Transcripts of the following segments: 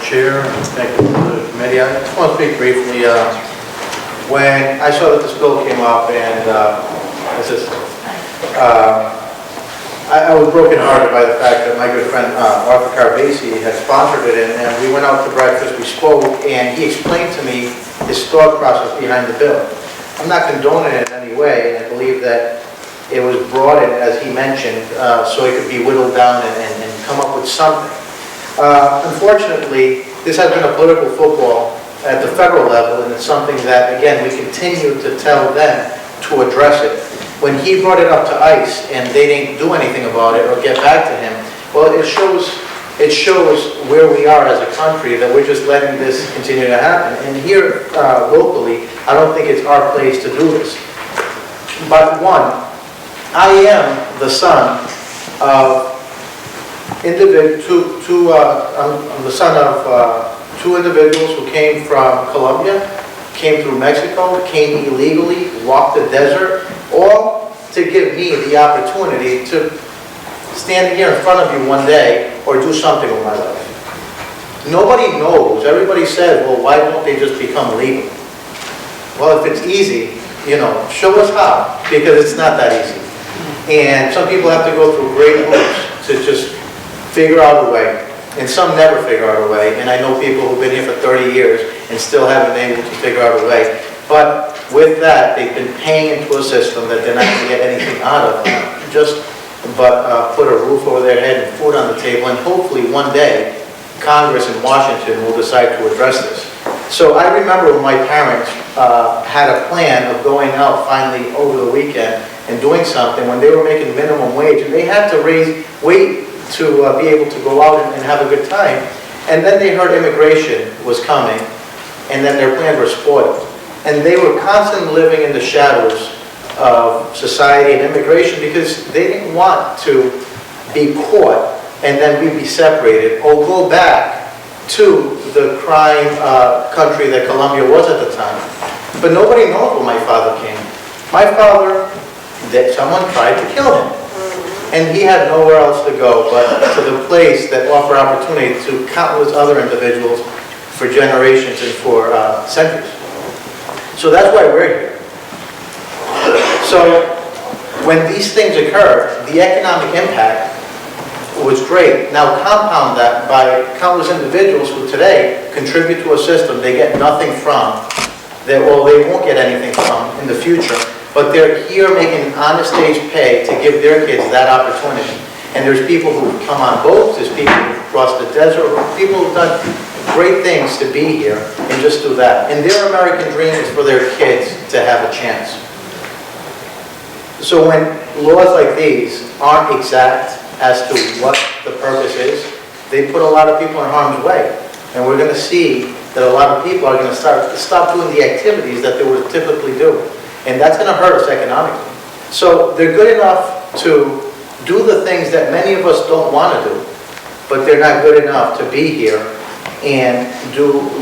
Chair, and thank you to the committee. I just want to speak briefly. When I saw that this bill came up, and I was brokenhearted by the fact that my good friend Arthur Carvesi had sponsored it, and we went out to breakfast, we spoke, and he explained to me his thought process behind the bill. I'm not condoning it in any way, and I believe that it was brought in, as he mentioned, so it could be whittled down and come up with something. Unfortunately, this has been a political football at the federal level, and it's something that, again, we continue to tell them to address it. When he brought it up to ICE and they didn't do anything about it or get back to him, well, it shows where we are as a country, that we're just letting this continue to happen. And here, locally, I don't think it's our place to do this. But one, I am the son of I'm the son of two individuals who came from Colombia, came through Mexico, came illegally, walked the desert, all to give me the opportunity to stand here in front of you one day or do something with my life. Nobody knows. Everybody says, well, why don't they just become legal? Well, if it's easy, show us how, because it's not that easy. And some people have to go through great hoops to just figure out a way. And some never figure out a way. And I know people who've been here for 30 years and still haven't been able to figure out a way. But with that, they've been paying into a system that they're not going to get anything out of, but put a roof over their head and food on the table. And hopefully one day, Congress in Washington will decide to address this. So I remember when my parents had a plan of going out finally over the weekend and doing something when they were making minimum wage, and they had to wait to be able to go out and have a good time. And then they heard immigration was coming, and then their plans were spoiled. And they were constantly living in the shadows of society and immigration because they didn't want to be caught and then we'd be separated or go back to the crime country that Colombia was at the time. But nobody knows where my father came. My father, that someone tried to kill him. And he had nowhere else to go but to the place that offered opportunity to countless other individuals for generations and for centuries. So that's why we're here. So when these things occur, the economic impact was great. Now compound that by countless individuals who today contribute to a system they get nothing from, they won't get anything from in the future. But they're here making an honest day's pay to give their kids that opportunity. And there's people who come on boats, there's people who cross the desert, people who've done great things to be here and just do that. And their American dream is for their kids to have a chance. So when laws like these aren't exact as to what the purpose is, they put a lot of people in harm's way. And we're going to see that a lot of people are going to stop doing the activities that they would typically do. And that's going to hurt us economically. So they're good enough to do the things that many of us don't want to do, but they're not good enough to be here and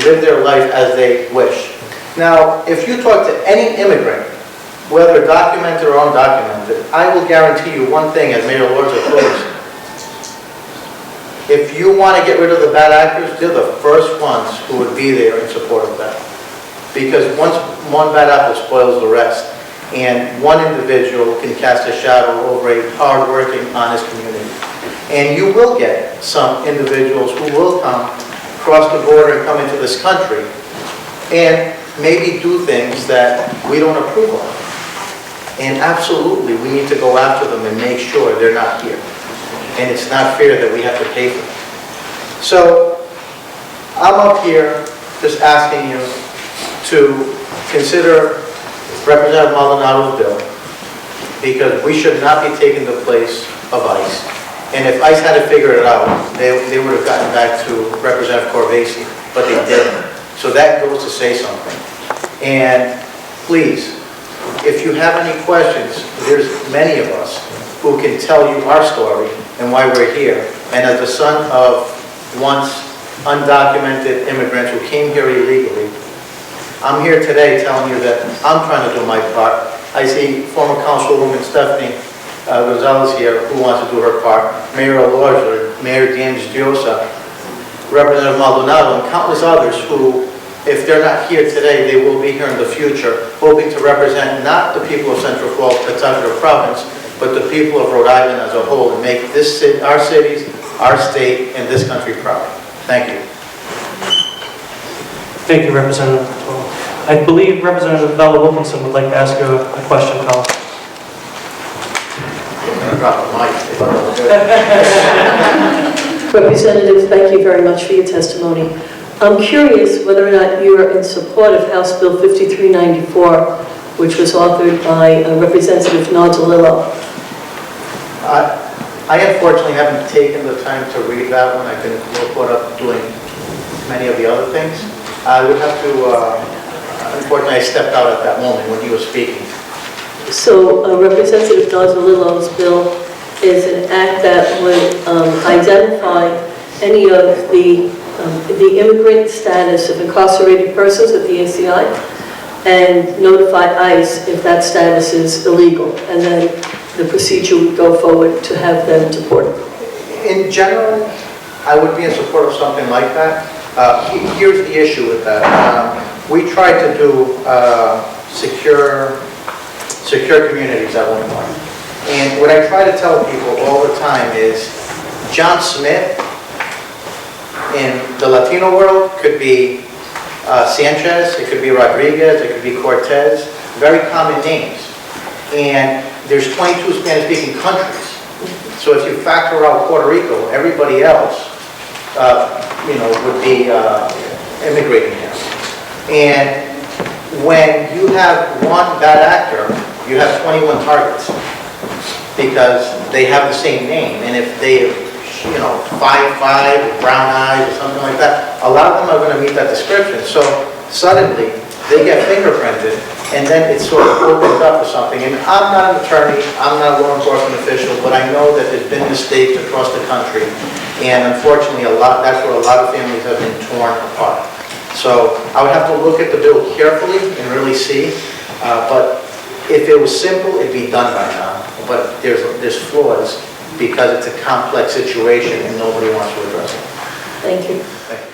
live their life as they wish. Now, if you talk to any immigrant, whether documented or undocumented, I will guarantee you one thing, as Mayor Lords of closed. If you want to get rid of the bad actors, they're the first ones who would be there in support of that. Because once one bad apple spoils the rest, and one individual can cast a shadow over a hard-working, honest community. And you will get some individuals who will cross the border and come into this country and maybe do things that we don't approve of. And absolutely, we need to go after them and make sure they're not here. And it's not fair that we have to pay for them. So, I'm up here just asking you to consider Representative Maldonado's bill, because we should not be taking the place of ICE. And if ICE had to figure it out, they would have gotten back to Representative Corvesi, but they didn't. So that goes to say something. And please, if you have any questions, there's many of us who can tell you our story and why we're here. And as the son of once undocumented immigrants who came here illegally, I'm here today telling you that I'm trying to do my part. I see former Councilwoman Stephanie Gonzalez here who wants to do her part. Mayor Alorza, Mayor James Diosa, Representative Maldonado, and countless others who, if they're not here today, they will be here in the future, hoping to represent not the people of Central Falls, Pawtucket Province, but the people of Rhode Island as a whole, and make this city, our cities, our state, and this country proud. Thank you. Thank you, Representative. I believe Representative Bella Wilkinson would like to ask you a question, Colin. Representative, thank you very much for your testimony. I'm curious whether or not you are in support of House Bill 5394, which was authored by Representative Nardolillo. I unfortunately haven't taken the time to read that one. I've been caught up doing many of the other things. I would have to, unfortunately, I stepped out at that moment when he was speaking. So Representative Nardolillo's bill is an act that would identify any of the immigrant status of incarcerated persons at the ACI and notify ICE if that status is illegal, and then the procedure would go forward to have them deported. In general, I would be in support of something like that. Here's the issue with that. We tried to do secure communities at one point. And what I try to tell people all the time is John Smith in the Latino world could be Sanchez, it could be Rodriguez, it could be Cortez, very common names. And there's 22 Spanish-speaking countries. So if you factor out Puerto Rico, everybody else, would be immigrating here. And when you have one bad actor, you have 21 targets because they have the same name. And if they, 5'5", brown eyes or something like that, a lot of them are going to meet that description. So suddenly they get fingerprinted, and then it sort of opens up for something. And I'm not an attorney, I'm not a law enforcement official, but I know that there's been mistakes across the country. And unfortunately, that's where a lot of families have been torn apart. So I would have to look at the bill carefully and really see. But if it was simple, it'd be done by now. But there's flaws because it's a complex situation and nobody wants to address it. Thank you. Thank you.